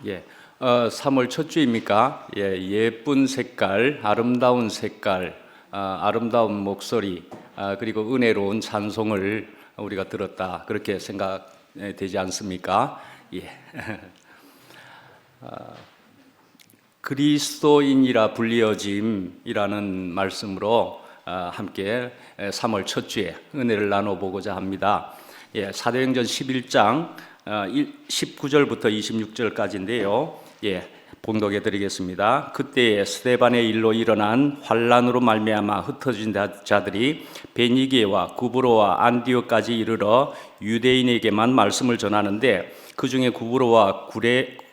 예, 3월 첫 주입니까? 예, 예쁜 색깔, 아름다운 색깔, 아름다운 목소리, 그리고 은혜로운 찬송을 우리가 들었다. 그렇게 생각되지 않습니까? 예. 그리스도인이라 불리어짐이라는 말씀으로 함께 3월 첫 주에 은혜를 나눠보고자 합니다. 예, 사도행전 11장 19절부터 26절까지인데요. 예, 봉독해 드리겠습니다. 그때에 스데반의 일로 일어난 환란으로 말미암아 흩어진 자들이 베니게와 구브로와 안디오까지 이르러 유대인에게만 말씀을 전하는데 그 중에 구브로와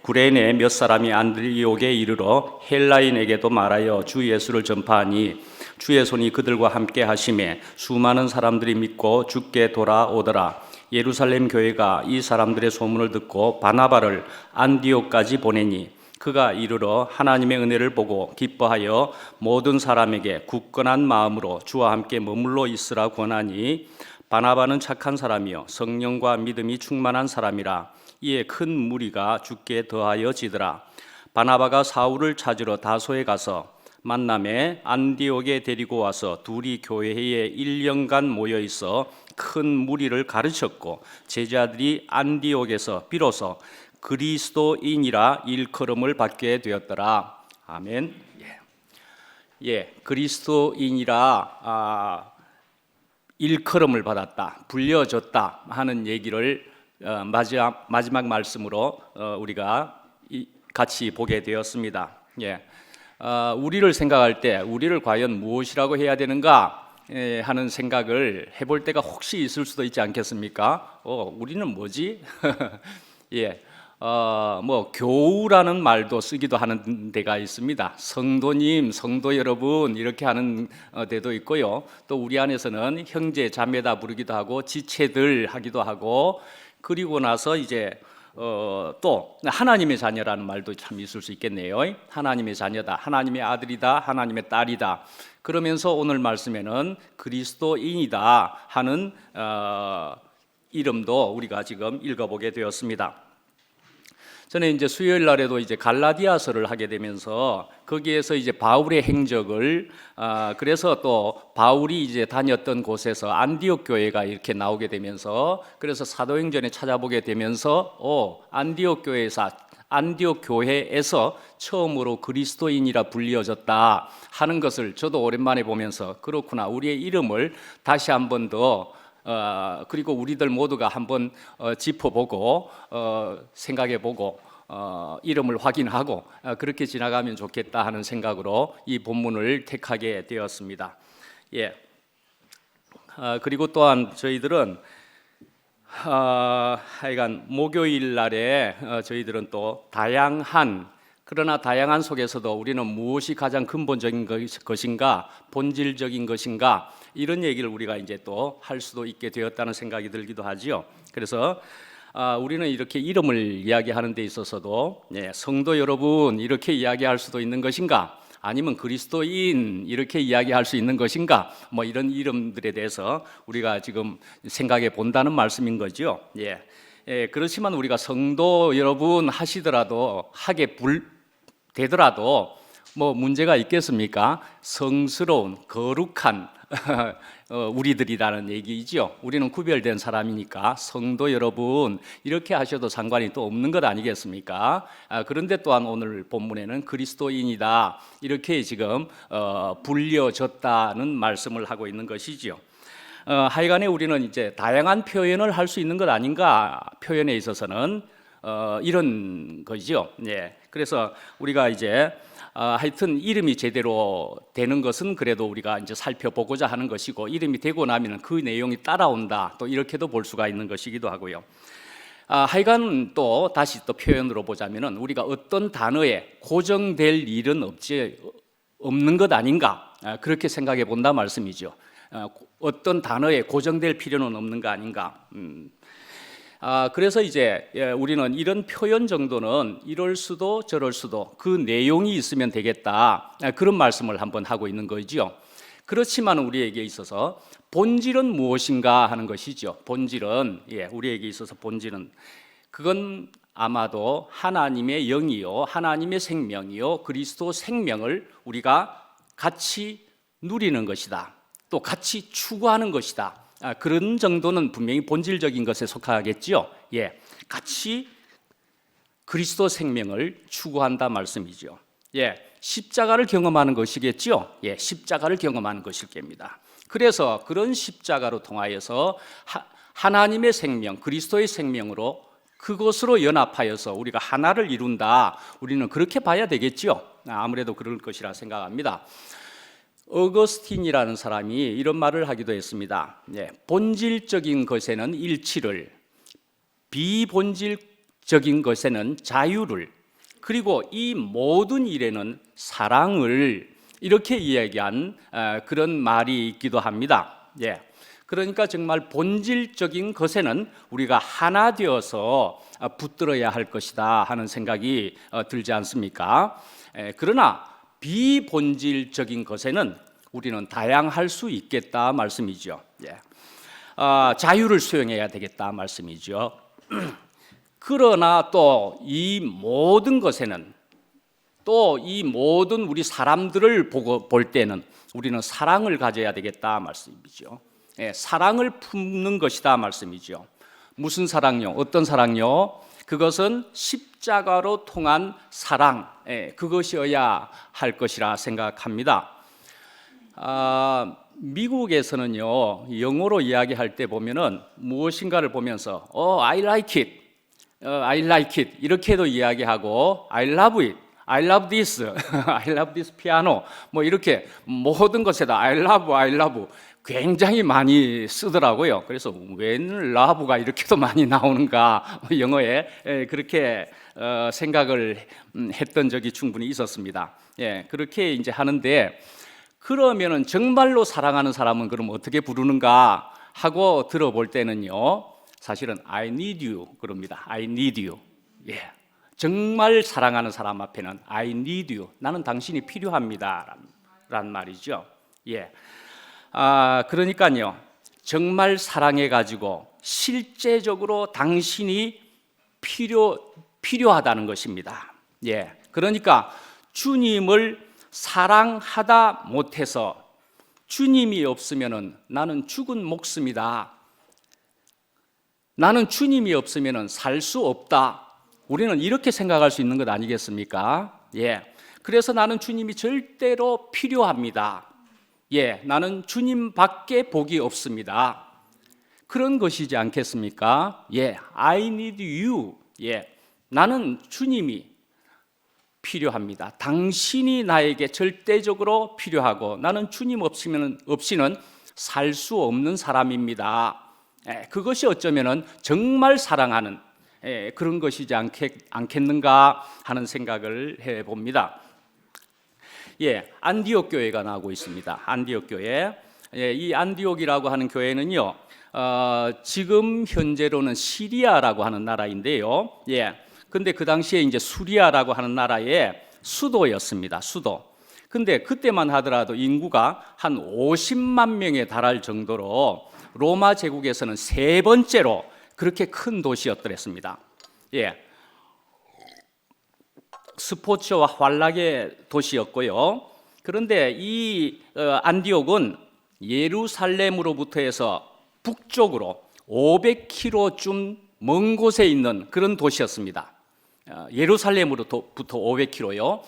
구레네 몇 사람이 안디옥에 이르러 헬라인에게도 말하여 주 예수를 전파하니 주의 손이 그들과 함께 하심에 수많은 사람들이 믿고 주께 돌아오더라. 예루살렘 교회가 이 사람들의 소문을 듣고 바나바를 안디옥까지 보내니 그가 이르러 하나님의 은혜를 보고 기뻐하여 모든 사람에게 굳건한 마음으로 주와 함께 머물러 있으라 권하니 바나바는 착한 사람이요 성령과 믿음이 충만한 사람이라. 이에 큰 무리가 주께 더하여지더라. 바나바가 사울을 찾으러 다소에 가서 만남에 안디옥에 데리고 와서 둘이 교회에 1년간 모여 있어 큰 무리를 가르쳤고 제자들이 안디옥에서 비로소 그리스도인이라 일컬음을 받게 되었더라. 아멘. 예, 그리스도인이라 일컬음을 받았다, 불려졌다 하는 얘기를 마지막 말씀으로 우리가 같이 보게 되었습니다. 예, 우리를 생각할 때 우리를 과연 무엇이라고 해야 되는가 하는 생각을 해볼 때가 혹시 있을 수도 있지 않겠습니까? 우리는 뭐지? 예, 교우라는 말도 쓰기도 하는 데가 있습니다. 성도님, 성도 여러분 이렇게 하는 데도 있고요. 또 우리 안에서는 형제, 자매다 부르기도 하고 지체들 하기도 하고 그리고 나서 이제 또 하나님의 자녀라는 말도 참 있을 수 있겠네요. 하나님의 자녀다, 하나님의 아들이다, 하나님의 딸이다. 그러면서 오늘 말씀에는 그리스도인이다 하는 이름도 우리가 지금 읽어보게 되었습니다. 저는 이제 수요일 날에도 이제 갈라디아서를 하게 되면서 거기에서 이제 바울의 행적을 그래서 또 바울이 이제 다녔던 곳에서 안디옥 교회가 이렇게 나오게 되면서 그래서 사도행전에 찾아보게 되면서 안디옥 교회에서 처음으로 그리스도인이라 불리어졌다 하는 것을 저도 오랜만에 보면서 그렇구나, 우리의 이름을 다시 한 번 더 그리고 우리들 모두가 한번 짚어보고 생각해보고 이름을 확인하고 그렇게 지나가면 좋겠다 하는 생각으로 이 본문을 택하게 되었습니다. 예. 그리고 또한 저희들은 하여간 목요일 날에 저희들은 또 그러나 다양한 속에서도 우리는 무엇이 가장 근본적인 것인가, 본질적인 것인가 이런 얘기를 우리가 이제 또 할 수도 있게 되었다는 생각이 들기도 하지요. 그래서 우리는 이렇게 이름을 이야기하는 데 있어서도 성도 여러분 이렇게 이야기할 수도 있는 것인가, 아니면 그리스도인 이렇게 이야기할 수 있는 것인가, 이런 이름들에 대해서 우리가 지금 생각해 본다는 말씀인 거죠. 그렇지만 우리가 성도 여러분 하게 되더라도 문제가 있겠습니까? 성스러운 거룩한 우리들이라는 얘기죠. 우리는 구별된 사람이니까 성도 여러분 이렇게 하셔도 상관이 또 없는 것 아니겠습니까? 그런데 또한 오늘 본문에는 그리스도인이다 이렇게 지금 불려졌다는 말씀을 하고 있는 것이죠. 하여간에 우리는 이제 다양한 표현을 할 수 있는 것 아닌가, 표현에 있어서는 이런 거죠. 그래서 우리가 이제 하여튼 이름이 제대로 되는 것은 그래도 우리가 이제 살펴보고자 하는 것이고, 이름이 되고 나면 그 내용이 따라온다, 또 이렇게도 볼 수가 있는 것이기도 하고요. 하여간 또 다시 또 표현으로 보자면은 우리가 어떤 단어에 고정될 일은 없는 것 아닌가, 그렇게 생각해 본다 말씀이죠. 어떤 단어에 고정될 필요는 없는 거 아닌가. 그래서 이제 우리는 이런 표현 정도는 이럴 수도 저럴 수도 그 내용이 있으면 되겠다, 그런 말씀을 한번 하고 있는 거죠. 그렇지만 우리에게 있어서 본질은 무엇인가 하는 것이죠. 본질은 우리에게 있어서 본질은 그건 아마도 하나님의 영이요, 하나님의 생명이요, 그리스도 생명을 우리가 같이 누리는 것이다. 또 같이 추구하는 것이다. 그런 정도는 분명히 본질적인 것에 속하겠죠. 같이 그리스도 생명을 추구한다 말씀이죠. 십자가를 경험하는 것이겠죠. 십자가를 경험하는 것일 겁니다. 그래서 그런 십자가로 통하여서 하나님의 생명, 그리스도의 생명으로 그것으로 연합하여서 우리가 하나를 이룬다. 우리는 그렇게 봐야 되겠죠. 아무래도 그럴 것이라 생각합니다. 어거스틴이라는 사람이 이런 말을 하기도 했습니다. 본질적인 것에는 일치를, 비본질적인 것에는 자유를, 그리고 이 모든 일에는 사랑을 이렇게 이야기한 그런 말이 있기도 합니다. 그러니까 정말 본질적인 것에는 우리가 하나 되어서 붙들어야 할 것이다 하는 생각이 들지 않습니까? 그러나 비본질적인 것에는 우리는 다양할 수 있겠다 말씀이죠. 자유를 수용해야 되겠다 말씀이죠. 그러나 또 이 모든 것에는, 또 이 모든 우리 사람들을 볼 때는 우리는 사랑을 가져야 되겠다 말씀이죠. 사랑을 품는 것이다 말씀이죠. 무슨 사랑요? 어떤 사랑요? 그것은 십자가로 통한 사랑, 그것이어야 할 것이라 생각합니다. 미국에서는요, 영어로 이야기할 때 보면은 무엇인가를 보면서 I like it, I like it 이렇게도 이야기하고 I love it, I love this, I love this piano 뭐 이렇게 모든 것에다 I love 굉장히 많이 쓰더라고요. 그래서 웬 러브가 이렇게도 많이 나오는가 영어에 그렇게 생각을 했던 적이 충분히 있었습니다. 그렇게 이제 하는데, 그러면은 정말로 사랑하는 사람은 그럼 어떻게 부르는가 하고 들어볼 때는요, 사실은 I need you 그럽니다. I need you. 정말 사랑하는 사람 앞에는 I need you, 나는 당신이 필요합니다 라는 말이죠. 그러니까요, 정말 사랑해 가지고 실제적으로 당신이 필요하다는 것입니다. 그러니까 주님을 사랑하다 못해서 주님이 없으면은 나는 죽은 목숨이다. 나는 주님이 없으면은 살 수 없다. 우리는 이렇게 생각할 수 있는 것 아니겠습니까? 그래서 나는 주님이 절대로 필요합니다. 나는 주님밖에 복이 없습니다. 그런 것이지 않겠습니까? I need you. 나는 주님이 필요합니다. 당신이 나에게 절대적으로 필요하고 나는 주님 없이는 살 수 없는 사람입니다. 그것이 어쩌면은 정말 사랑하는 그런 것이지 않겠는가 하는 생각을 해봅니다. 안디옥 교회가 나오고 있습니다. 안디옥 교회. 이 안디옥이라고 하는 교회는요, 지금 현재로는 시리아라고 하는 나라인데요. 근데 그 당시에 이제 수리아라고 하는 나라의 수도였습니다. 수도. 근데 그때만 하더라도 인구가 한 50만 명에 달할 정도로 로마 제국에서는 세 번째로 그렇게 큰 도시였더랬습니다. 스포츠와 환락의 도시였고요. 그런데 이 안디옥은 예루살렘으로부터 해서 북쪽으로 500km쯤 먼 곳에 있는 그런 도시였습니다. 예루살렘으로부터 500km요.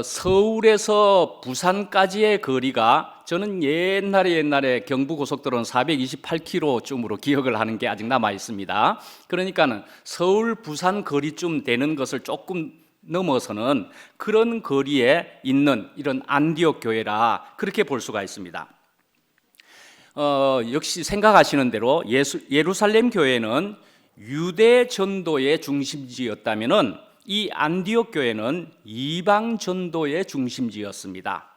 서울에서 부산까지의 거리가 저는 옛날에 경부고속도로는 428km쯤으로 기억을 하는 게 아직 남아 있습니다. 그러니까는 서울 부산 거리쯤 되는 것을 조금 넘어서는 그런 거리에 있는 이런 안디옥 교회라 그렇게 볼 수가 있습니다. 역시 생각하시는 대로 예루살렘 교회는 유대 전도의 중심지였다면은 이 안디옥 교회는 이방 전도의 중심지였습니다.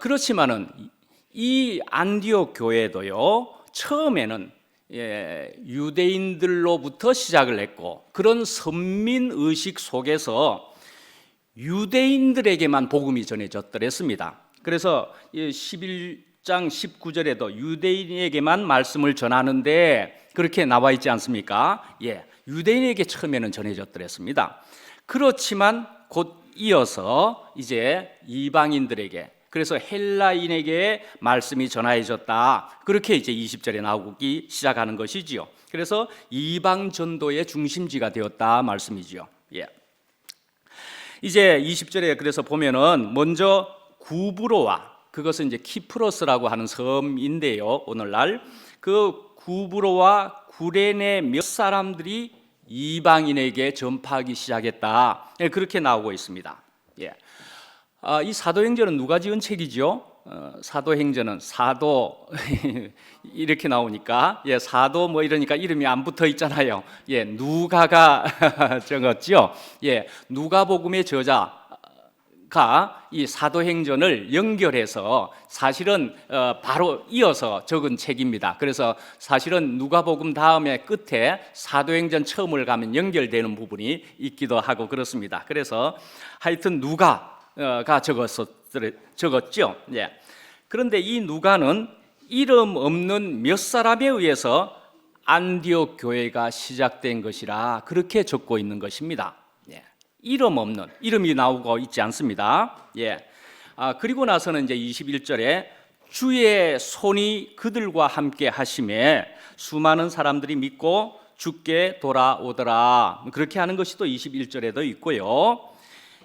그렇지만은 이 안디옥 교회도요, 처음에는 유대인들로부터 시작을 했고, 그런 선민 의식 속에서 유대인들에게만 복음이 전해졌더랬습니다. 그래서 11장 19절에도 유대인에게만 말씀을 전하는데 그렇게 나와 있지 않습니까? 예, 유대인에게 처음에는 전해졌더랬습니다. 그렇지만 곧 이어서 이제 이방인들에게, 그래서 헬라인에게 말씀이 전하여졌다. 그렇게 이제 20절에 나오기 시작하는 것이지요. 그래서 이방 전도의 중심지가 되었다 말씀이지요. 예. 이제 20절에 그래서 보면은 먼저 구브로와, 그것은 이제 키프로스라고 하는 섬인데요. 오늘날 그 구브로와 구레네 몇 사람들이 이방인에게 전파하기 시작했다. 예, 그렇게 나오고 있습니다. 예. 이 사도행전은 누가 지은 책이죠? 사도행전은 사도 이렇게 나오니까, 예, 사도 뭐 이러니까 이름이 안 붙어 있잖아요. 예, 누가가 적었죠. 예, 누가복음의 저자가 이 사도행전을 연결해서 사실은 바로 이어서 적은 책입니다. 그래서 사실은 누가복음 다음에 끝에 사도행전 처음을 가면 연결되는 부분이 있기도 하고 그렇습니다. 그래서 하여튼 누가가 적었죠. 예. 그런데 이 누가는 이름 없는 몇 사람에 의해서 안디옥 교회가 시작된 것이라 그렇게 적고 있는 것입니다. 예. 이름 없는, 이름이 나오고 있지 않습니다. 예. 그리고 나서는 이제 21절에 주의 손이 그들과 함께 하심에 수많은 사람들이 믿고 주께 돌아오더라. 그렇게 하는 것이 또 21절에도 있고요.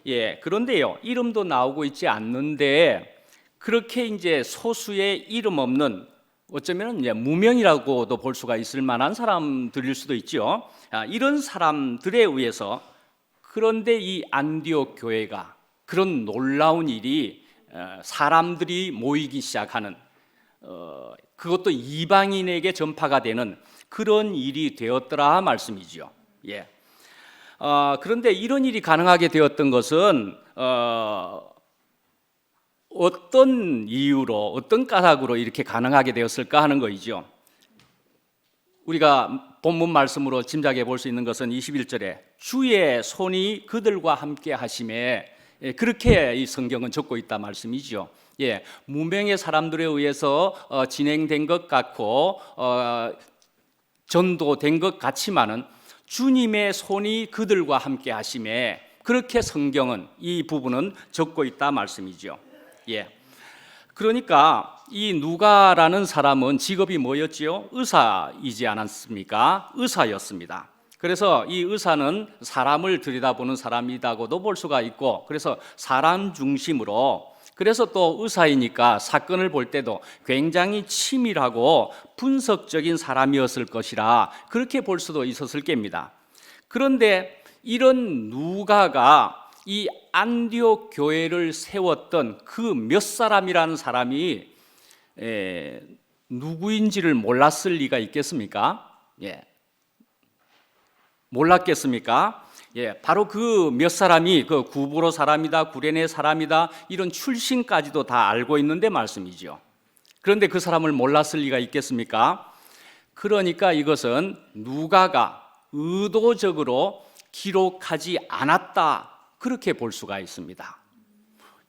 예, 그런데요, 이름도 나오고 있지 않는데 그렇게 이제 소수의 이름 없는, 어쩌면 이제 무명이라고도 볼 수가 있을 만한 사람들일 수도 있죠. 이런 사람들에 의해서, 그런데 이 안디옥 교회가 그런 놀라운 일이 사람들이 모이기 시작하는, 그것도 이방인에게 전파가 되는 그런 일이 되었더라 말씀이지요. 예. 그런데 이런 일이 가능하게 되었던 것은 어떤 이유로, 어떤 까닭으로 이렇게 가능하게 되었을까 하는 거이죠. 우리가 본문 말씀으로 짐작해 볼 수 있는 것은 21절에 주의 손이 그들과 함께 하심에, 그렇게 이 성경은 적고 있다 말씀이죠. 예, 무명의 사람들에 의해서 진행된 것 같고 전도된 것 같지만은 주님의 손이 그들과 함께 하심에, 그렇게 성경은 이 부분은 적고 있다 말씀이죠. 예. 그러니까 이 누가라는 사람은 직업이 뭐였지요? 의사이지 않았습니까? 의사였습니다. 그래서 이 의사는 사람을 들여다보는 사람이라고도 볼 수가 있고, 그래서 사람 중심으로, 그래서 또 의사이니까 사건을 볼 때도 굉장히 치밀하고 분석적인 사람이었을 것이라 그렇게 볼 수도 있었을 겁니다. 그런데 이런 누가가 이 안디옥 교회를 세웠던 그 몇 사람이라는 사람이 누구인지를 몰랐을 리가 있겠습니까? 예. 몰랐겠습니까? 예, 바로 그 몇 사람이 그 구브로 사람이다, 구레네 사람이다, 이런 출신까지도 다 알고 있는데 말씀이죠. 그런데 그 사람을 몰랐을 리가 있겠습니까? 그러니까 이것은 누가가 의도적으로 기록하지 않았다, 그렇게 볼 수가 있습니다.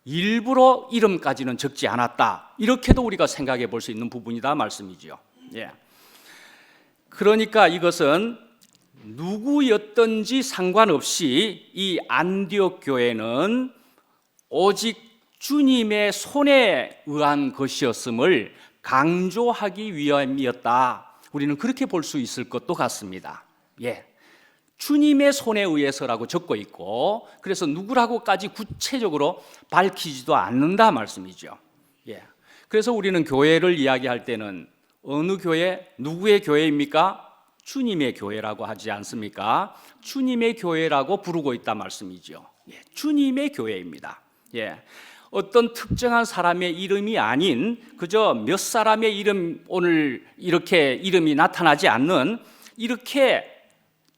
일부러 이름까지는 적지 않았다, 이렇게도 우리가 생각해 볼 수 있는 부분이다 말씀이죠. 예. 그러니까 이것은 누구였든지 상관없이 이 안디옥 교회는 오직 주님의 손에 의한 것이었음을 강조하기 위함이었다, 우리는 그렇게 볼 수 있을 것도 같습니다. 예. 주님의 손에 의해서라고 적고 있고, 그래서 누구라고까지 구체적으로 밝히지도 않는다 말씀이죠. 예. 그래서 우리는 교회를 이야기할 때는 어느 교회, 누구의 교회입니까? 주님의 교회라고 하지 않습니까? 주님의 교회라고 부르고 있다 말씀이죠. 예, 주님의 교회입니다. 예, 어떤 특정한 사람의 이름이 아닌 그저 몇 사람의 이름, 오늘 이렇게 이름이 나타나지 않는, 이렇게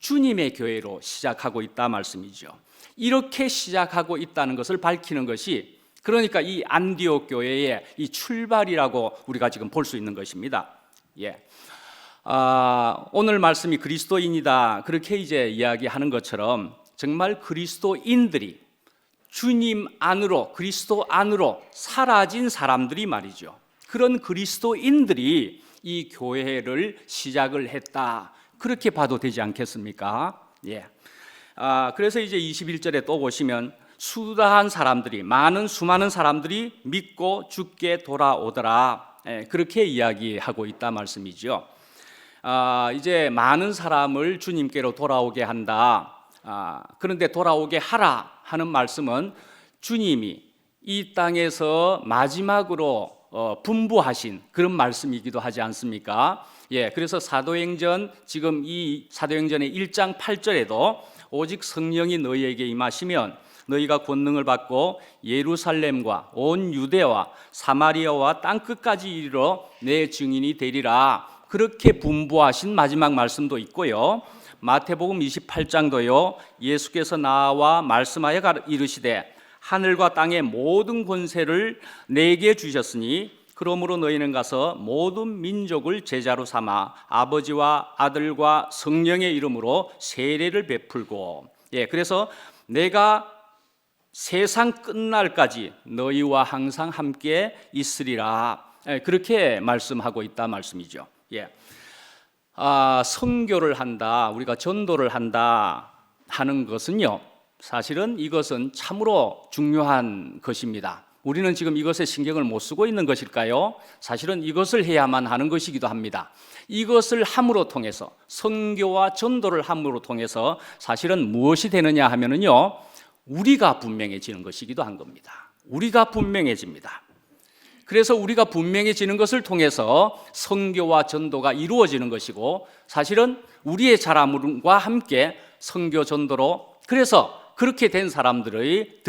주님의 교회로 시작하고 있다 말씀이죠. 이렇게 시작하고 있다는 것을 밝히는 것이, 그러니까 이 안디옥 교회의 이 출발이라고 우리가 지금 볼 수 있는 것입니다. 예. 오늘 말씀이 그리스도인이다, 그렇게 이제 이야기하는 것처럼 정말 그리스도인들이 주님 안으로, 그리스도 안으로 사라진 사람들이 말이죠. 그런 그리스도인들이 이 교회를 시작을 했다, 그렇게 봐도 되지 않겠습니까? 예. 그래서 이제 21절에 또 보시면 수다한 사람들이, 수많은 사람들이 믿고 주께 돌아오더라, 그렇게 이야기하고 있다 말씀이죠. 이제 많은 사람을 주님께로 돌아오게 한다. 그런데 돌아오게 하라 하는 말씀은 주님이 이 땅에서 마지막으로 분부하신 그런 말씀이기도 하지 않습니까? 예, 그래서 사도행전, 지금 이 사도행전의 1장 8절에도 오직 성령이 너희에게 임하시면 너희가 권능을 받고 예루살렘과 온 유대와 사마리아와 땅끝까지 이르러 내 증인이 되리라, 그렇게 분부하신 마지막 말씀도 있고요. 마태복음 28장도요. 예수께서 나와 말씀하여 이르시되 하늘과 땅의 모든 권세를 내게 주셨으니 그러므로 너희는 가서 모든 민족을 제자로 삼아 아버지와 아들과 성령의 이름으로 세례를 베풀고, 예, 그래서 내가 세상 끝날까지 너희와 항상 함께 있으리라, 그렇게 말씀하고 있다 말씀이죠. 예. 선교를 한다, 우리가 전도를 한다 하는 것은요, 사실은 이것은 참으로 중요한 것입니다. 우리는 지금 이것에 신경을 못 쓰고 있는 것일까요? 사실은 이것을 해야만 하는 것이기도 합니다. 이것을 함으로 통해서, 선교와 전도를 함으로 통해서 사실은 무엇이 되느냐 하면은요, 우리가 분명해지는 것이기도 한 겁니다. 우리가 분명해집니다. 그래서 우리가 분명해지는 것을 통해서 선교와 전도가 이루어지는 것이고, 사실은 우리의 자람과 함께 선교 전도로, 그래서 그렇게 된 사람들이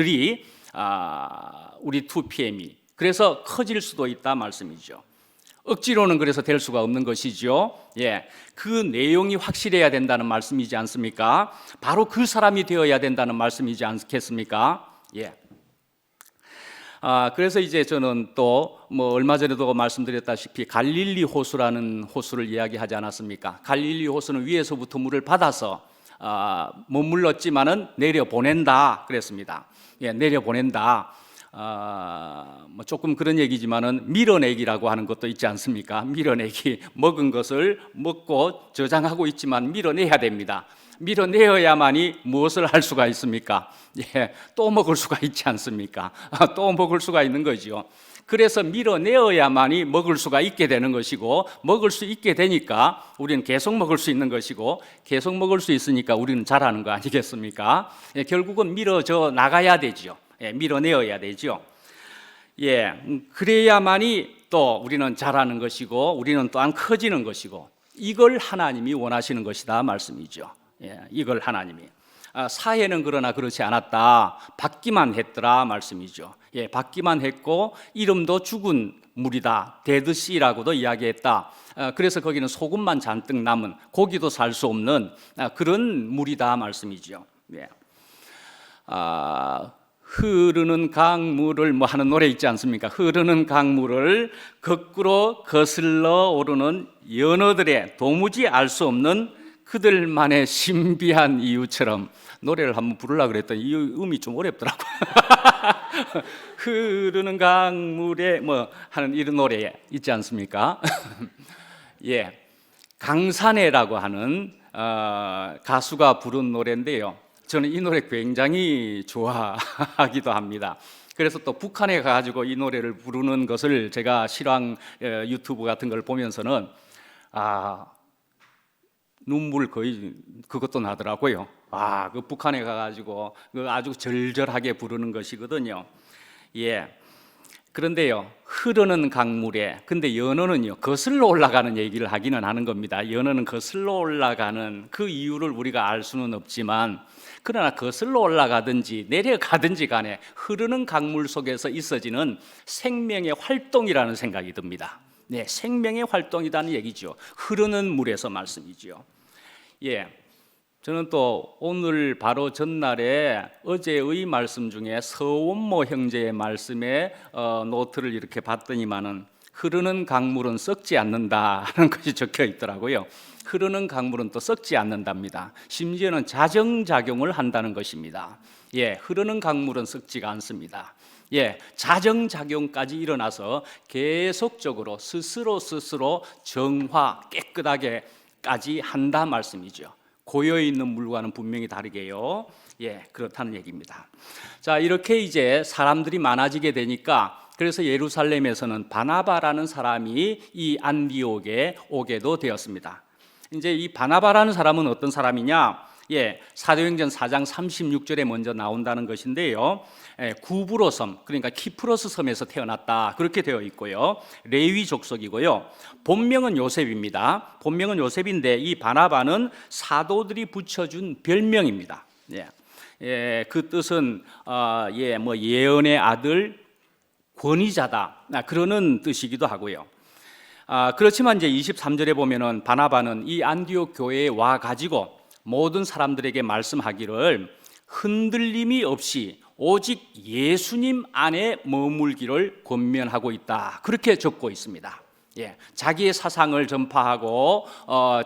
우리 2PM이 그래서 커질 수도 있다 말씀이죠. 억지로는 그래서 될 수가 없는 것이죠. 예, 그 내용이 확실해야 된다는 말씀이지 않습니까? 바로 그 사람이 되어야 된다는 말씀이지 않겠습니까? 예. 그래서 이제 저는 또 얼마 전에도 말씀드렸다시피 갈릴리 호수라는 호수를 이야기하지 않았습니까? 갈릴리 호수는 위에서부터 물을 받아서 머물렀지만은 내려 보낸다 그랬습니다. 예, 내려 보낸다. 조금 그런 얘기지만은 밀어내기라고 하는 것도 있지 않습니까? 밀어내기, 먹은 것을 먹고 저장하고 있지만 밀어내야 됩니다. 밀어내어야만이 무엇을 할 수가 있습니까? 예, 또 먹을 수가 있지 않습니까? 또 먹을 수가 있는 거죠. 그래서 밀어내어야만이 먹을 수가 있게 되는 것이고, 먹을 수 있게 되니까 우리는 계속 먹을 수 있는 것이고, 계속 먹을 수 있으니까 우리는 잘하는 거 아니겠습니까? 예, 결국은 밀어져 나가야 되죠. 예, 밀어내어야 되죠. 예, 그래야만이 또 우리는 자라는 것이고, 우리는 또한 커지는 것이고, 이걸 하나님이 원하시는 것이다 말씀이죠. 예, 이걸 하나님이. 사회는 그러나 그렇지 않았다. 받기만 했더라 말씀이죠. 예, 받기만 했고 이름도 죽은 물이다, 데드씨라고도 이야기했다. 그래서 거기는 소금만 잔뜩 남은, 고기도 살 수 없는 그런 물이다 말씀이죠. 예. 흐르는 강물을 하는 노래 있지 않습니까? 흐르는 강물을 거꾸로 거슬러 오르는 연어들의 도무지 알 수 없는 그들만의 신비한 이유처럼, 노래를 한번 부르려고 그랬더니 이 음이 좀 어렵더라고. 흐르는 강물에 하는 이런 노래 있지 않습니까? 예, 강산해라고 하는 가수가 부른 노래인데요. 저는 이 노래 굉장히 좋아하기도 합니다. 그래서 또 북한에 가가지고 이 노래를 부르는 것을 제가 실황 유튜브 같은 걸 보면서는 눈물 거의 그것도 나더라고요. 그 북한에 가가지고 아주 절절하게 부르는 것이거든요. 예. 그런데요, 흐르는 강물에, 근데 연어는요, 거슬러 올라가는 얘기를 하기는 하는 겁니다. 연어는 거슬러 올라가는 그 이유를 우리가 알 수는 없지만, 그러나 거슬러 올라가든지 내려가든지 간에 흐르는 강물 속에서 있어지는 생명의 활동이라는 생각이 듭니다. 네, 생명의 활동이라는 얘기죠. 흐르는 물에서 말씀이죠. 예, 저는 또 오늘 바로 전날에 어제의 말씀 중에 서원모 형제의 말씀에 노트를 이렇게 봤더니만은 흐르는 강물은 썩지 않는다는 것이 적혀 있더라고요. 흐르는 강물은 또 썩지 않는답니다. 심지어는 자정작용을 한다는 것입니다. 흐르는 강물은 썩지가 않습니다. 자정작용까지 일어나서 계속적으로 스스로 정화 깨끗하게까지 한다 말씀이죠. 고여있는 물과는 분명히 다르게요. 그렇다는 얘기입니다. 자, 이렇게 이제 사람들이 많아지게 되니까 그래서 예루살렘에서는 바나바라는 사람이 이 안디옥에 오게도 되었습니다. 이제 이 바나바라는 사람은 어떤 사람이냐? 사도행전 4장 36절에 먼저 나온다는 것인데요. 구브로 섬, 그러니까 키프로스 섬에서 태어났다 그렇게 되어 있고요. 레위 족속이고요. 본명은 요셉입니다. 본명은 요셉인데 이 바나바는 사도들이 붙여준 별명입니다. 그 뜻은 예언의 아들, 권위자다 그러는 뜻이기도 하고요. 그렇지만 이제 23절에 보면은 바나바는 이 안디옥 교회에 와 가지고 모든 사람들에게 말씀하기를 흔들림이 없이 오직 예수님 안에 머물기를 권면하고 있다 그렇게 적고 있습니다. 자기의 사상을 전파하고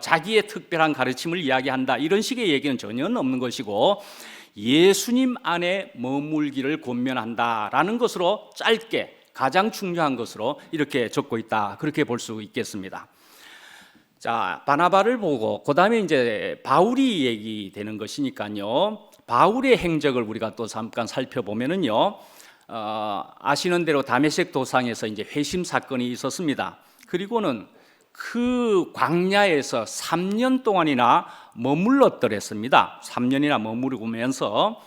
자기의 특별한 가르침을 이야기한다 이런 식의 얘기는 전혀 없는 것이고 예수님 안에 머물기를 권면한다라는 것으로 짧게 가장 중요한 것으로 이렇게 적고 있다 그렇게 볼 수 있겠습니다. 자, 바나바를 보고 그다음에 이제 바울이 얘기되는 것이니까요. 바울의 행적을 우리가 또 잠깐 살펴보면은요. 아시는 대로 다메섹 도상에서 이제 회심 사건이 있었습니다. 그리고는 그 광야에서 3년 동안이나 머물렀더랬습니다. 3년이나 머무르면서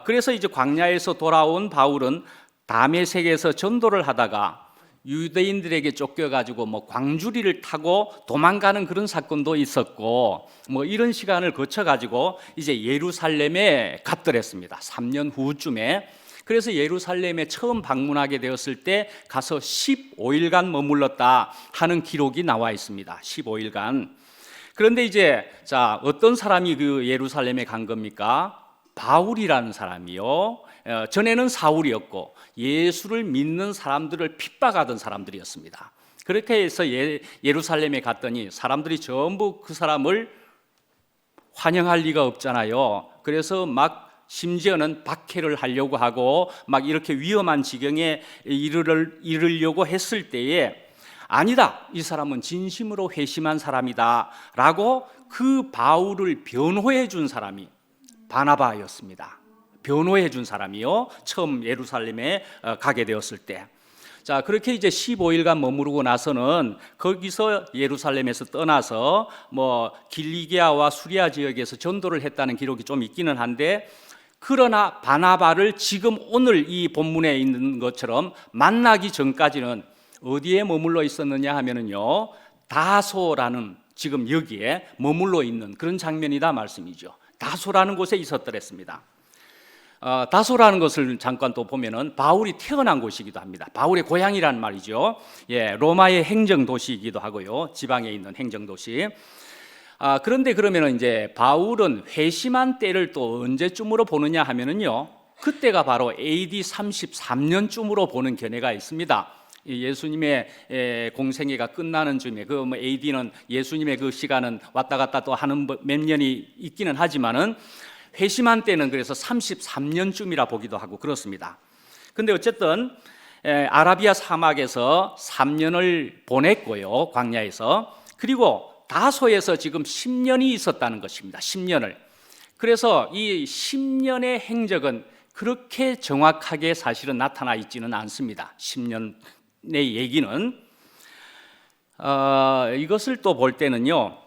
그래서 이제 광야에서 돌아온 바울은 다메섹에서 전도를 하다가 유대인들에게 쫓겨가지고 광주리를 타고 도망가는 그런 사건도 있었고 이런 시간을 거쳐가지고 이제 예루살렘에 갔더랬습니다. 3년 후쯤에. 그래서 예루살렘에 처음 방문하게 되었을 때 가서 15일간 머물렀다 하는 기록이 나와 있습니다. 15일간. 그런데 이제 어떤 사람이 그 예루살렘에 간 겁니까? 바울이라는 사람이요. 전에는 사울이었고 예수를 믿는 사람들을 핍박하던 사람들이었습니다. 그렇게 해서 예루살렘에 갔더니 사람들이 전부 그 사람을 환영할 리가 없잖아요. 그래서 심지어는 박해를 하려고 하고 이렇게 위험한 지경에 이르려고 했을 때에 아니다, 이 사람은 진심으로 회심한 사람이다 라고 그 바울을 변호해 준 사람이 바나바였습니다. 변호해 준 사람이요. 처음 예루살렘에 가게 되었을 때. 자, 그렇게 이제 15일간 머무르고 나서는 거기서 예루살렘에서 떠나서 길리기아와 수리아 지역에서 전도를 했다는 기록이 좀 있기는 한데 그러나 바나바를 지금 오늘 이 본문에 있는 것처럼 만나기 전까지는 어디에 머물러 있었느냐 하면은요. 다소라는 지금 여기에 머물러 있는 그런 장면이다 말씀이죠. 다소라는 곳에 있었더랬습니다. 다소라는 것을 잠깐 또 보면은 바울이 태어난 곳이기도 합니다. 바울의 고향이란 말이죠. 로마의 행정 도시이기도 하고요. 지방에 있는 행정 도시. 그런데 그러면은 이제 바울은 회심한 때를 또 언제쯤으로 보느냐 하면은요. 그때가 바로 AD 33년쯤으로 보는 견해가 있습니다. 예수님의 공생애가 끝나는 즈음에 AD는 예수님의 그 시간은 왔다 갔다 또 하는 몇 년이 있기는 하지만은 회심한 때는 그래서 33년쯤이라 보기도 하고 그렇습니다. 근데 어쨌든 아라비아 사막에서 3년을 보냈고요. 광야에서. 그리고 다소에서 지금 10년이 있었다는 것입니다. 10년을. 그래서 이 10년의 행적은 그렇게 정확하게 사실은 나타나 있지는 않습니다. 10년의 얘기는. 이것을 또 볼 때는요.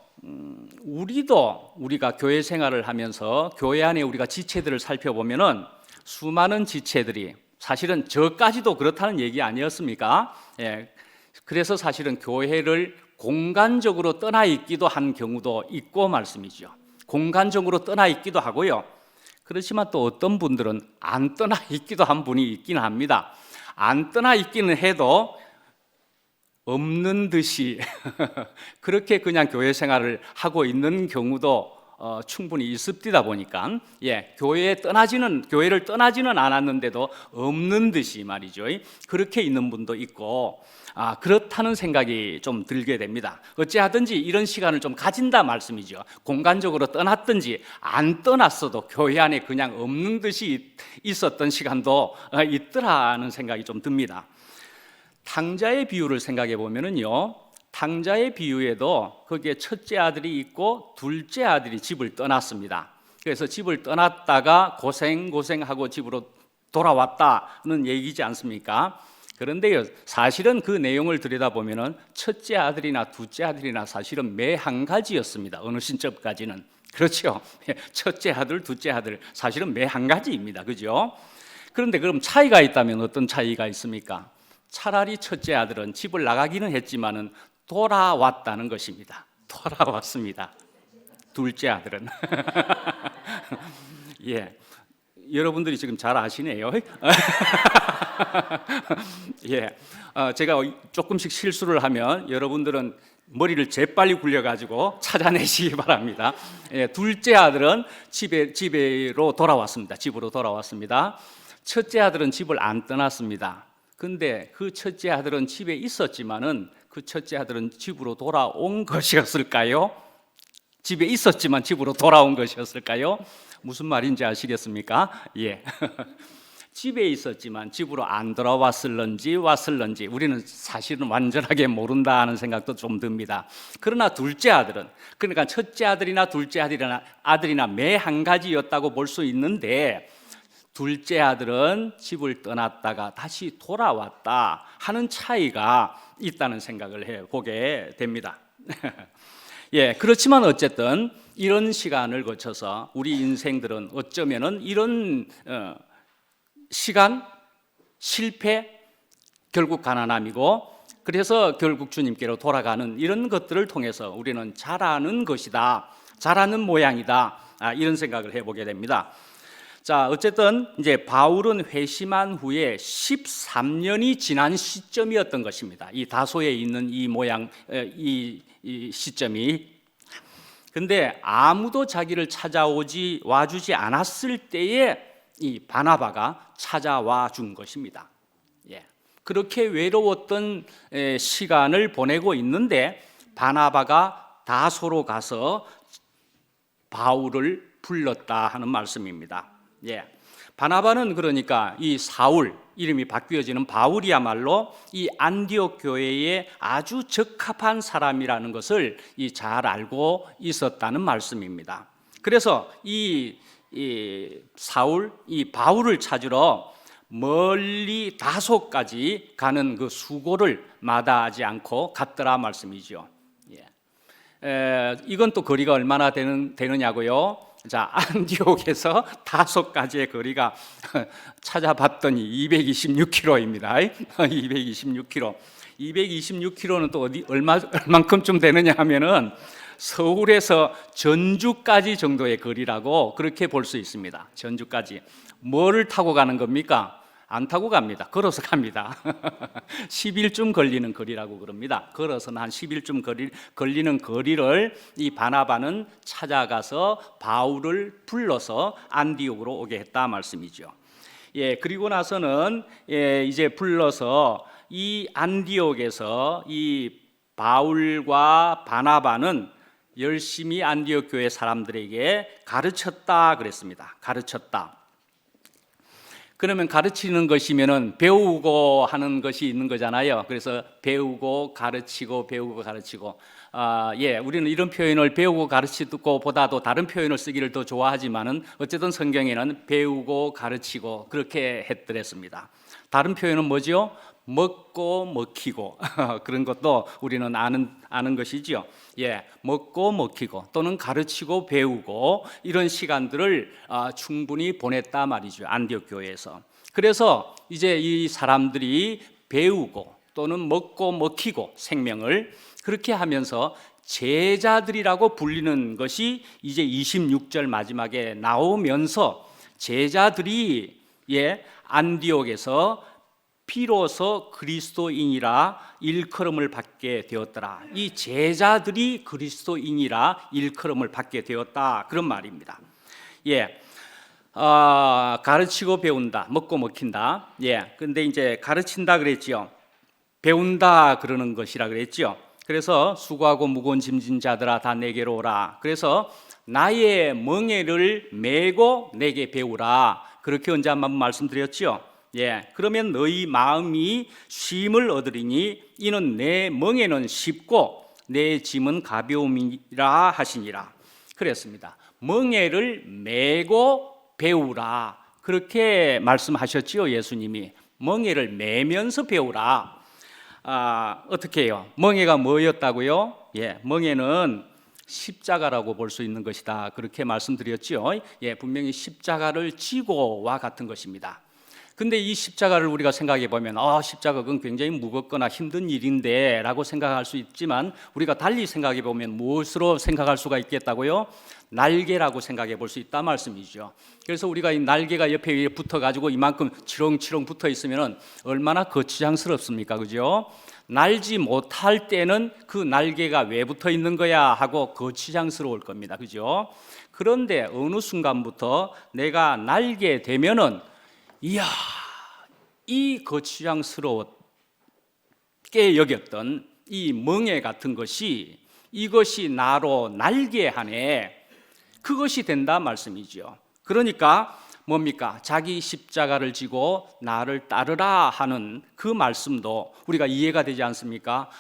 우리가 교회 생활을 하면서 교회 안에 우리가 지체들을 살펴보면은 수많은 지체들이 사실은 저까지도 그렇다는 얘기 아니었습니까? 그래서 사실은 교회를 공간적으로 떠나 있기도 한 경우도 있고 말씀이죠. 공간적으로 떠나 있기도 하고요. 그렇지만 또 어떤 분들은 안 떠나 있기도 한 분이 있기는 합니다. 안 떠나 있기는 해도 없는 듯이 그렇게 그냥 교회 생활을 하고 있는 경우도 충분히 있습니다 보니까 교회를 떠나지는 않았는데도 없는 듯이 말이죠. 그렇게 있는 분도 있고 그렇다는 생각이 좀 들게 됩니다. 어찌하든지 이런 시간을 좀 가진다 말씀이죠. 공간적으로 떠났든지 안 떠났어도 교회 안에 그냥 없는 듯이 있었던 시간도 있더라는 생각이 좀 듭니다. 탕자의 비유를 생각해 보면은요, 탕자의 비유에도 거기에 첫째 아들이 있고 둘째 아들이 집을 떠났습니다. 그래서 집을 떠났다가 고생하고 집으로 돌아왔다는 얘기지 않습니까? 그런데요, 사실은 그 내용을 들여다보면은 첫째 아들이나 둘째 아들이나 사실은 매 한 가지였습니다. 어느 시점까지는. 그렇죠. 첫째 아들, 둘째 아들 사실은 매 한 가지입니다. 그죠? 그런데 그럼 차이가 있다면 어떤 차이가 있습니까? 차라리 첫째 아들은 집을 나가기는 했지만은 돌아왔다는 것입니다. 돌아왔습니다. 둘째 아들은 여러분들이 지금 잘 아시네요. 제가 조금씩 실수를 하면 여러분들은 머리를 재빨리 굴려가지고 찾아내시기 바랍니다. 둘째 아들은 집으로 돌아왔습니다. 첫째 아들은 집을 안 떠났습니다. 근데 그 첫째 아들은 집에 있었지만은 그 첫째 아들은 집으로 돌아온 것이었을까요? 집에 있었지만 집으로 돌아온 것이었을까요? 무슨 말인지 아시겠습니까? 집에 있었지만 집으로 안 돌아왔을런지 왔을런지 우리는 사실은 완전하게 모른다 하는 생각도 좀 듭니다. 그러나 둘째 아들은, 그러니까 첫째 아들이나 둘째 아들이나 매 한 가지였다고 볼 수 있는데, 둘째 아들은 집을 떠났다가 다시 돌아왔다 하는 차이가 있다는 생각을 해보게 됩니다. 그렇지만 어쨌든 이런 시간을 거쳐서 우리 인생들은 어쩌면은 이런 시간, 실패, 결국 가난함이고, 그래서 결국 주님께로 돌아가는 이런 것들을 통해서 우리는 자라는 것이다, 자라는 모양이다, 이런 생각을 해보게 됩니다. 자, 어쨌든 이제 바울은 회심한 후에 13년이 지난 시점이었던 것입니다. 이 다소에 있는 이 모양, 이 시점이. 근데 아무도 자기를 와주지 않았을 때에 이 바나바가 찾아와 준 것입니다. 그렇게 외로웠던 시간을 보내고 있는데 바나바가 다소로 가서 바울을 불렀다 하는 말씀입니다. 바나바는 그러니까 이 사울, 이름이 바뀌어지는 바울이야말로 이 안디옥 교회에 아주 적합한 사람이라는 것을 잘 알고 있었다는 말씀입니다. 그래서 이 사울, 이 바울을 찾으러 멀리 다소까지 가는 그 수고를 마다하지 않고 갔더라 말씀이죠. 이건 또 거리가 얼마나 되느냐고요? 자, 안디옥에서 다소까지의 거리가 찾아봤더니 226km입니다. 226km. 226km는 또 얼만큼쯤 되느냐 하면은 서울에서 전주까지 정도의 거리라고 그렇게 볼 수 있습니다. 전주까지. 뭐를 타고 가는 겁니까? 안 타고 갑니다. 걸어서 갑니다. 10일쯤 걸리는 거리라고 그럽니다. 걸어서는 한 10일쯤 걸리는 거리를 이 바나바는 찾아가서 바울을 불러서 안디옥으로 오게 했다 말씀이죠. 그리고 나서는 이제 불러서 이 안디옥에서 이 바울과 바나바는 열심히 안디옥 교회 사람들에게 가르쳤다 그랬습니다. 가르쳤다. 그러면 가르치는 것이면은 배우고 하는 것이 있는 거잖아요. 그래서 배우고 가르치고 배우고 가르치고. 우리는 이런 표현을 배우고 가르치고 보다도 다른 표현을 쓰기를 더 좋아하지만은 어쨌든 성경에는 배우고 가르치고 그렇게 했더랬습니다. 다른 표현은 뭐죠? 먹고 먹히고 그런 것도 우리는 아는 것이죠. 먹고 먹히고 또는 가르치고 배우고 이런 시간들을 충분히 보냈다 말이죠. 안디옥 교회에서. 그래서 이제 이 사람들이 배우고 또는 먹고 먹히고 생명을 그렇게 하면서 제자들이라고 불리는 것이 이제 26절 마지막에 나오면서 제자들이 안디옥에서 비로소 그리스도인이라 일컬음을 받게 되었더라. 이 제자들이 그리스도인이라 일컬음을 받게 되었다. 그런 말입니다. 예. 가르치고 배운다. 먹고 먹힌다. 예. 근데 이제 가르친다 그랬지요. 배운다 그러는 것이라 그랬지요. 그래서 수고하고 무거운 짐진 자들아 다 내게로 오라. 그래서 나의 멍에를 메고 내게 배우라. 그렇게 언제 한번 말씀드렸지요. 예, 그러면 너희 마음이 쉼을 얻으리니 이는 내 멍에는 쉽고 내 짐은 가벼움이라 하시니라. 그랬습니다. 멍에를 메고 배우라. 그렇게 말씀하셨지요. 예수님이 멍에를 메면서 배우라. 어떻게 해요? 멍에가 뭐였다고요? 예, 멍에는 십자가라고 볼 수 있는 것이다. 그렇게 말씀드렸죠. 예, 분명히 십자가를 지고와 같은 것입니다. 근데 이 십자가를 우리가 생각해 보면 십자가는 굉장히 무겁거나 힘든 일인데 라고 생각할 수 있지만 우리가 달리 생각해 보면 무엇으로 생각할 수가 있겠다고요? 날개라고 생각해 볼 수 있다 말씀이죠. 그래서 우리가 이 날개가 옆에 붙어 가지고 이만큼 치렁치렁 붙어 있으면 얼마나 거추장스럽습니까? 그죠? 날지 못할 때는 그 날개가 왜 붙어 있는 거야 하고 거추장스러울 겁니다. 그죠? 그런데 어느 순간부터 내가 날게 되면은 이야, 이 거추장스럽게 여겼던 이 멍에 같은 것이 이것이 나로 날게 하네. 그것이 된다 말씀이죠. 그러니까 뭡니까? 자기 십자가를 지고 나를 따르라 하는 그 말씀도 우리가 이해가 되지 않습니까?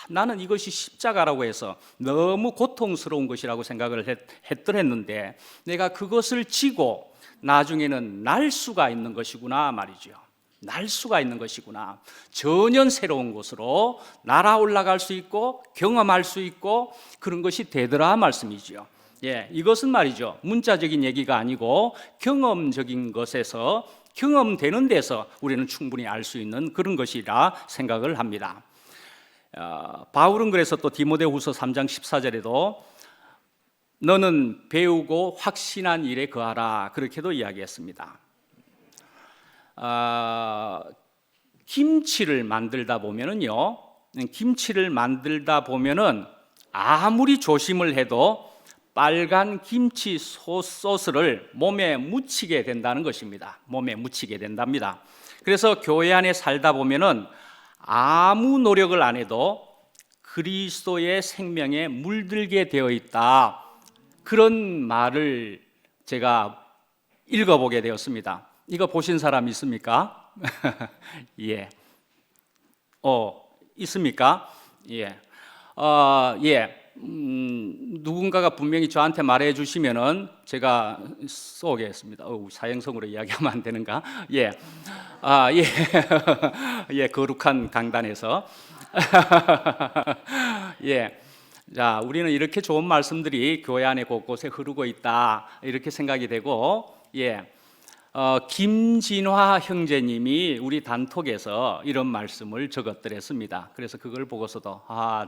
나는 이것이 십자가라고 해서 너무 고통스러운 것이라고 생각을 했더랬는데 내가 그것을 지고 나중에는 날 수가 있는 것이구나 말이죠. 날 수가 있는 것이구나. 전혀 새로운 곳으로 날아 올라갈 수 있고 경험할 수 있고 그런 것이 되더라 말씀이죠. 예, 이것은 말이죠. 문자적인 얘기가 아니고 경험적인 것에서 경험되는 데서 우리는 충분히 알 수 있는 그런 것이라 생각을 합니다. 바울은 그래서 또 디모데후서 3장 14절에도 너는 배우고 확신한 일에 거하라 그렇게도 이야기했습니다. 김치를 만들다 보면은요, 아무리 조심을 해도 빨간 김치 소스를 몸에 묻히게 된다는 것입니다. 몸에 묻히게 된답니다. 그래서 교회 안에 살다 보면은 아무 노력을 안 해도 그리스도의 생명에 물들게 되어 있다. 그런 말을 제가 읽어보게 되었습니다. 이거 보신 사람 있습니까? 예. 있습니까? 예. 누군가가 분명히 저한테 말해 주시면은 제가 쏘겠습니다. 사형성으로 이야기하면 안 되는가? 예. 예. 예, 거룩한 강단에서. 예. 자, 우리는 이렇게 좋은 말씀들이 교회 안에 곳곳에 흐르고 있다. 이렇게 생각이 되고, 예. 김진화 형제님이 우리 단톡에서 이런 말씀을 적었더랬습니다. 그래서 그걸 보고서도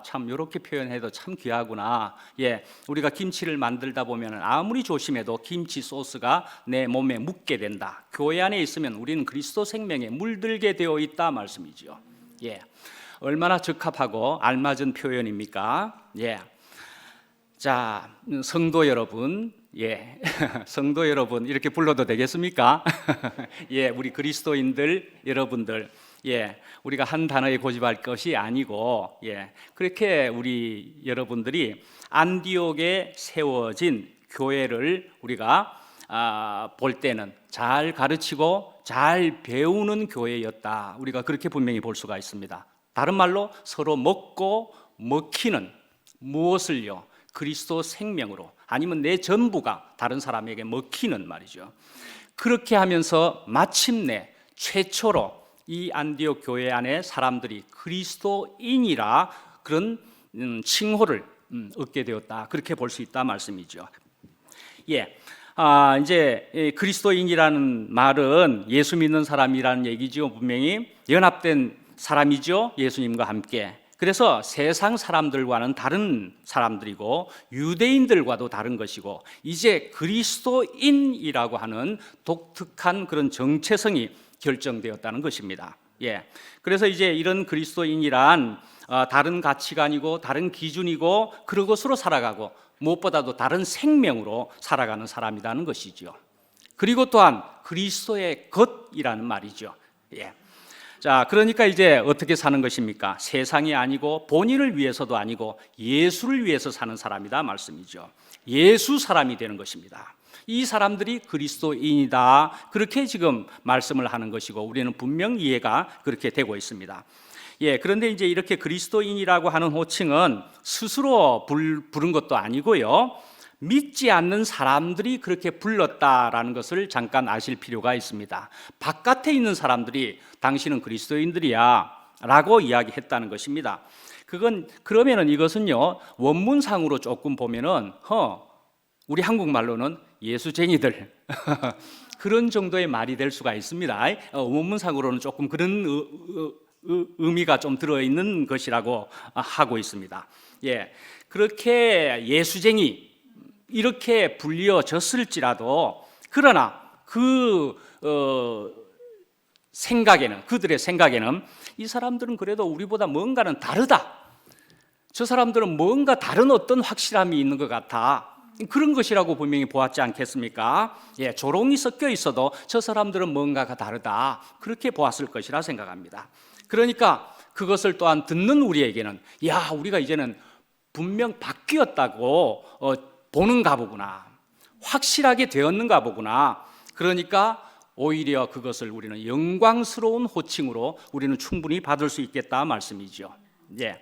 참 이렇게 표현해도 참 귀하구나. 예, 우리가 김치를 만들다 보면 아무리 조심해도 김치 소스가 내 몸에 묻게 된다. 교회 안에 있으면 우리는 그리스도 생명에 물들게 되어 있다 말씀이죠. 예, 얼마나 적합하고 알맞은 표현입니까? 예. 자, 성도 여러분, 예, 성도 여러분 이렇게 불러도 되겠습니까? 예, 우리 그리스도인들 여러분들, 예, 우리가 한 단어에 고집할 것이 아니고, 예, 그렇게 우리 여러분들이 안디옥에 세워진 교회를 우리가 볼 때는 잘 가르치고 잘 배우는 교회였다. 우리가 그렇게 분명히 볼 수가 있습니다. 다른 말로 서로 먹고 먹히는 무엇을요? 그리스도 생명으로 아니면 내 전부가 다른 사람에게 먹히는 말이죠. 그렇게 하면서 마침내 최초로 이 안디옥 교회 안에 사람들이 그리스도인이라 그런 칭호를 얻게 되었다. 그렇게 볼 수 있다 말씀이죠. 예. 이제 그리스도인이라는 말은 예수 믿는 사람이라는 얘기죠. 분명히 연합된 사람이죠. 예수님과 함께. 그래서 세상 사람들과는 다른 사람들이고 유대인들과도 다른 것이고 이제 그리스도인이라고 하는 독특한 그런 정체성이 결정되었다는 것입니다. 예. 그래서 이제 이런 그리스도인이란 다른 가치관이고 다른 기준이고 그것으로 살아가고 무엇보다도 다른 생명으로 살아가는 사람이라는 것이죠. 그리고 또한 그리스도의 것이라는 말이죠. 예. 자, 그러니까 이제 어떻게 사는 것입니까? 세상이 아니고 본인을 위해서도 아니고 예수를 위해서 사는 사람이다 말씀이죠. 예수 사람이 되는 것입니다. 이 사람들이 그리스도인이다. 그렇게 지금 말씀을 하는 것이고 우리는 분명 이해가 그렇게 되고 있습니다. 예, 그런데 이제 이렇게 그리스도인이라고 하는 호칭은 스스로 부른 것도 아니고요. 믿지 않는 사람들이 그렇게 불렀다라는 것을 잠깐 아실 필요가 있습니다. 바깥에 있는 사람들이 당신은 그리스도인들이야 라고 이야기했다는 것입니다. 그러면은 이것은요, 원문상으로 조금 보면은, 우리 한국말로는 예수쟁이들. 그런 정도의 말이 될 수가 있습니다. 원문상으로는 조금 그런 의미가 좀 들어있는 것이라고 하고 있습니다. 예, 그렇게 예수쟁이, 이렇게 불려졌을지라도 그러나 그들의 생각에는 이 사람들은 그래도 우리보다 뭔가는 다르다. 저 사람들은 뭔가 다른 어떤 확실함이 있는 것 같아. 그런 것이라고 분명히 보았지 않겠습니까? 예, 조롱이 섞여 있어도 저 사람들은 뭔가가 다르다. 그렇게 보았을 것이라 생각합니다. 그러니까 그것을 또한 듣는 우리에게는 야, 우리가 이제는 분명 바뀌었다고 보는가 보구나. 확실하게 되었는가 보구나. 그러니까 오히려 그것을 우리는 영광스러운 호칭으로 우리는 충분히 받을 수 있겠다 말씀이죠. 예.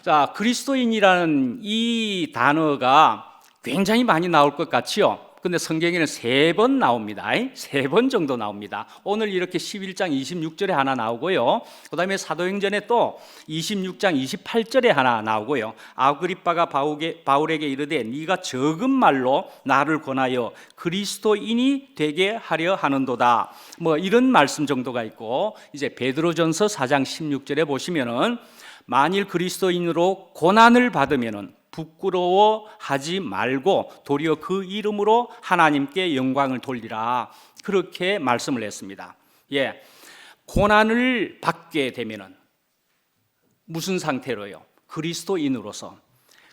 자, 그리스도인이라는 이 단어가 굉장히 많이 나올 것 같지요. 근데 성경에는 3번 나옵니다. 3번 정도 나옵니다. 오늘 이렇게 11장 26절에 하나 나오고요. 그 다음에 사도행전에 또 26장 28절에 하나 나오고요. 아그리빠가 바울에게 이르되 네가 적은 말로 나를 권하여 그리스도인이 되게 하려 하는도다. 뭐 이런 말씀 정도가 있고, 이제 베드로전서 4장 16절에 보시면은 만일 그리스도인으로 고난을 받으면은 부끄러워하지 말고 도리어 그 이름으로 하나님께 영광을 돌리라. 그렇게 말씀을 했습니다. 예, 고난을 받게 되면은 무슨 상태로요? 그리스도인으로서.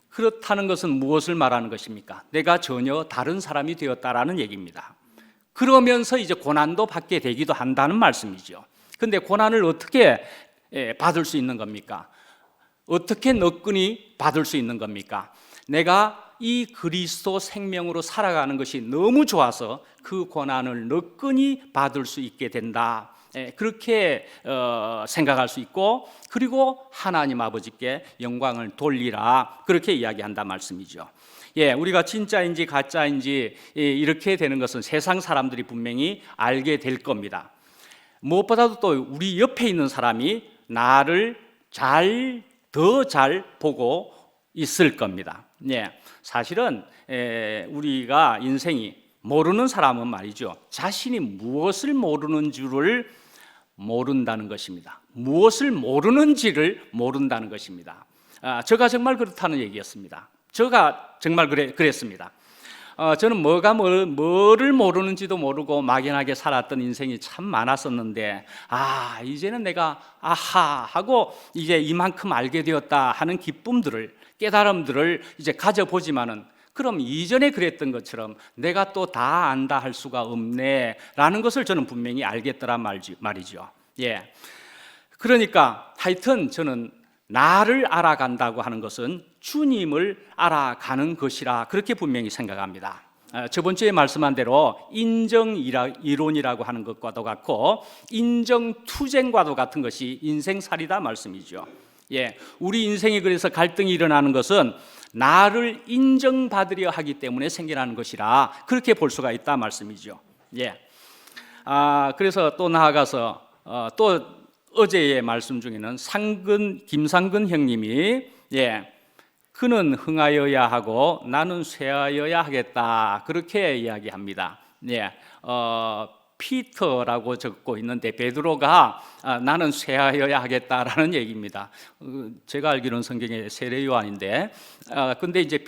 그렇다는 것은 무엇을 말하는 것입니까? 내가 전혀 다른 사람이 되었다라는 얘기입니다. 그러면서 이제 고난도 받게 되기도 한다는 말씀이죠. 근데 고난을 어떻게 받을 수 있는 겁니까? 어떻게 너끈히 받을 수 있는 겁니까? 내가 이 그리스도 생명으로 살아가는 것이 너무 좋아서 그 고난을 너끈히 받을 수 있게 된다. 그렇게 생각할 수 있고, 그리고 하나님 아버지께 영광을 돌리라. 그렇게 이야기한다 말씀이죠. 예, 우리가 진짜인지 가짜인지 이렇게 되는 것은 세상 사람들이 분명히 알게 될 겁니다. 무엇보다도 또 우리 옆에 있는 사람이 나를 더 잘 보고 있을 겁니다. 예, 사실은 우리가 인생이 모르는 사람은 말이죠, 자신이 무엇을 모르는 줄을 모른다는 것입니다. 무엇을 모르는지를 모른다는 것입니다. 제가 정말 그렇다는 얘기였습니다. 제가 정말 그랬습니다. 저는 뭐를 모르는지도 모르고 막연하게 살았던 인생이 참 많았었는데, 이제는 내가 아하 하고 이제 이만큼 알게 되었다 하는 기쁨들을, 깨달음들을 이제 가져보지만은, 그럼 이전에 그랬던 것처럼 내가 또 다 안다 할 수가 없네 라는 것을 저는 분명히 알겠더란 말이죠. 예. 그러니까 하여튼 저는 나를 알아간다고 하는 것은 주님을 알아가는 것이라 그렇게 분명히 생각합니다. 저번 주에 말씀한 대로 인정 이론이라고 하는 것과도 같고 인정투쟁과도 같은 것이 인생살이다 말씀이죠. 예, 우리 인생에 그래서 갈등이 일어나는 것은 나를 인정받으려 하기 때문에 생겨나는 것이라 그렇게 볼 수가 있다 말씀이죠. 예. 그래서 또 나아가서 또 어제의 말씀 중에는 김상근 형님이 그는 흥하여야 하고 나는 쇠하여야 하겠다 그렇게 이야기합니다. 피터라고 적고 있는데 베드로가 나는 쇠하여야 하겠다라는 얘기입니다. 제가 알기로는 성경에 세례 요한인데, 근데 이제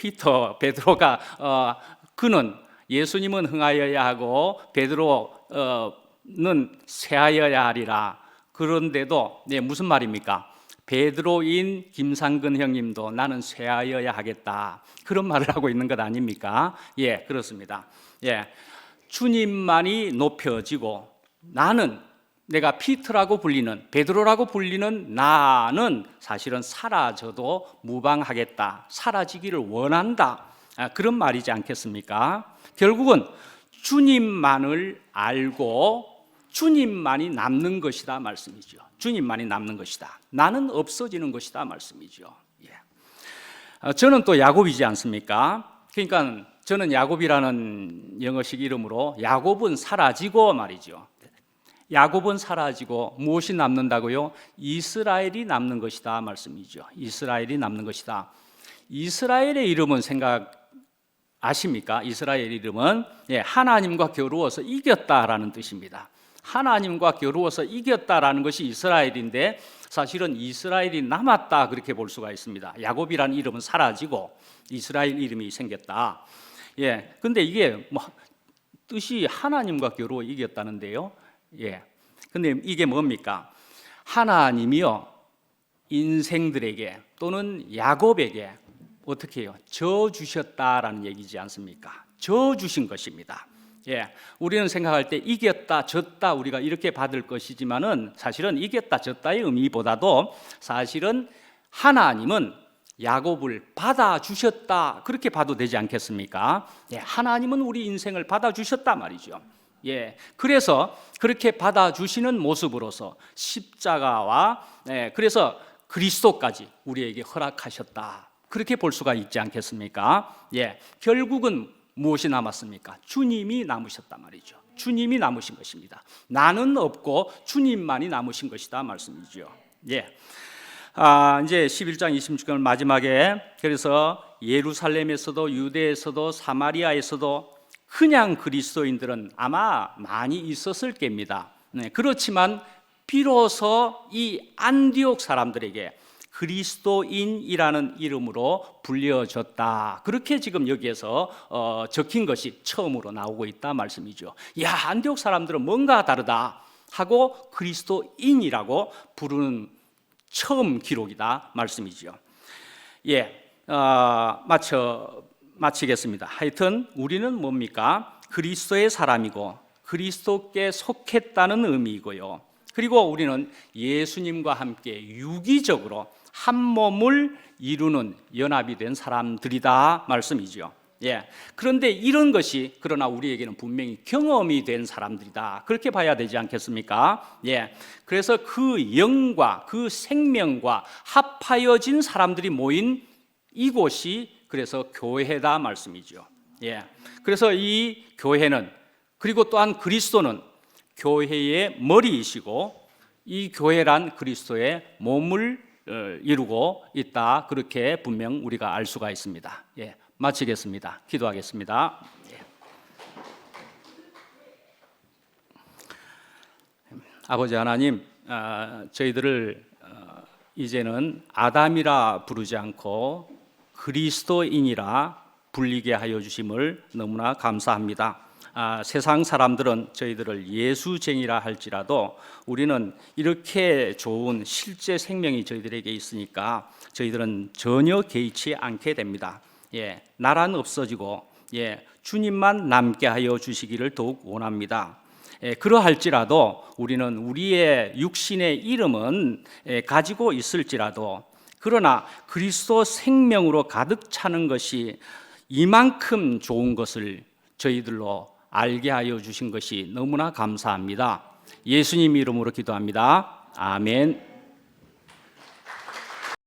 베드로가 그는 예수님은 흥하여야 하고 베드로는 쇠하여야 하리라. 그런데도 무슨 말입니까? 베드로인 김상근 형님도 나는 쇠하여야 하겠다, 그런 말을 하고 있는 것 아닙니까? 그렇습니다. 주님만이 높여지고 나는, 내가 피터라고 불리는, 베드로라고 불리는 나는 사실은 사라져도 무방하겠다, 사라지기를 원한다, 그런 말이지 않겠습니까? 결국은 주님만을 알고 주님만이 남는 것이다 말씀이죠. 주님만이 남는 것이다, 나는 없어지는 것이다 말씀이죠. 저는 또 야곱이지 않습니까? 그러니까 저는 야곱이라는 영어식 이름으로 야곱은 사라지고 말이죠. 야곱은 사라지고 무엇이 남는다고요? 이스라엘이 남는 것이다 말씀이죠. 이스라엘이 남는 것이다. 이스라엘의 이름은 아십니까? 이스라엘 이름은 하나님과 겨루어서 이겼다라는 뜻입니다. 하나님과 겨루어서 이겼다라는 것이 이스라엘인데 사실은 이스라엘이 남았다, 그렇게 볼 수가 있습니다. 야곱이라는 이름은 사라지고 이스라엘 이름이 생겼다. 근데 이게 뜻이 하나님과 겨루어 이겼다는데요. 근데 이게 뭡니까? 하나님이요, 인생들에게 또는 야곱에게 어떻게 해요? 져 주셨다라는 얘기지 않습니까? 져 주신 것입니다. 우리는 생각할 때 이겼다, 졌다, 우리가 이렇게 받을 것이지만은 사실은 이겼다, 졌다의 의미보다도 사실은 하나님은 야곱을 받아주셨다, 그렇게 봐도 되지 않겠습니까? 하나님은 우리 인생을 받아주셨다 말이죠. 그래서 그렇게 받아주시는 모습으로서 십자가와 그래서 그리스도까지 우리에게 허락하셨다, 그렇게 볼 수가 있지 않겠습니까? 결국은 무엇이 남았습니까? 주님이 남으셨단 말이죠. 주님이 남으신 것입니다. 나는 없고 주님만이 남으신 것이다 말씀이죠. 이제 11장 26절 마지막에, 그래서 예루살렘에서도 유대에서도 사마리아에서도 그냥 그리스도인들은 아마 많이 있었을 겁니다. 그렇지만 비로소 이 안디옥 사람들에게 그리스도인이라는 이름으로 불려졌다, 그렇게 지금 여기에서 적힌 것이 처음으로 나오고 있다 말씀이죠. 안디옥 사람들은 뭔가 다르다 하고 그리스도인이라고 부르는 처음 기록이다 말씀이죠. 마치겠습니다. 하여튼 우리는 뭡니까? 그리스도의 사람이고 그리스도께 속했다는 의미이고요. 그리고 우리는 예수님과 함께 유기적으로 한 몸을 이루는 연합이 된 사람들이다 말씀이죠. 그런데 이런 것이 그러나 우리에게는 분명히 경험이 된 사람들이다, 그렇게 봐야 되지 않겠습니까? 그래서 그 영과 그 생명과 합하여진 사람들이 모인 이곳이 그래서 교회다 말씀이죠. 그래서 이 교회는, 그리고 또한 그리스도는 교회의 머리이시고 이 교회란 그리스도의 몸을 이루고 있다, 그렇게 분명 우리가 알 수가 있습니다. 마치겠습니다. 기도하겠습니다. 아버지 하나님, 저희들을 이제는 아담이라 부르지 않고 그리스도인이라 불리게 하여 주심을 너무나 감사합니다. 세상 사람들은 저희들을 예수쟁이라 할지라도 우리는 이렇게 좋은 실제 생명이 저희들에게 있으니까 저희들은 전혀 개의치 않게 됩니다. 나란 없어지고 주님만 남게 하여 주시기를 더욱 원합니다. 그러할지라도 우리는 우리의 육신의 이름은 가지고 있을지라도, 그러나 그리스도 생명으로 가득 차는 것이 이만큼 좋은 것을 저희들로 알게 하여 주신 것이 너무나 감사합니다. 예수님 이름으로 기도합니다. 아멘.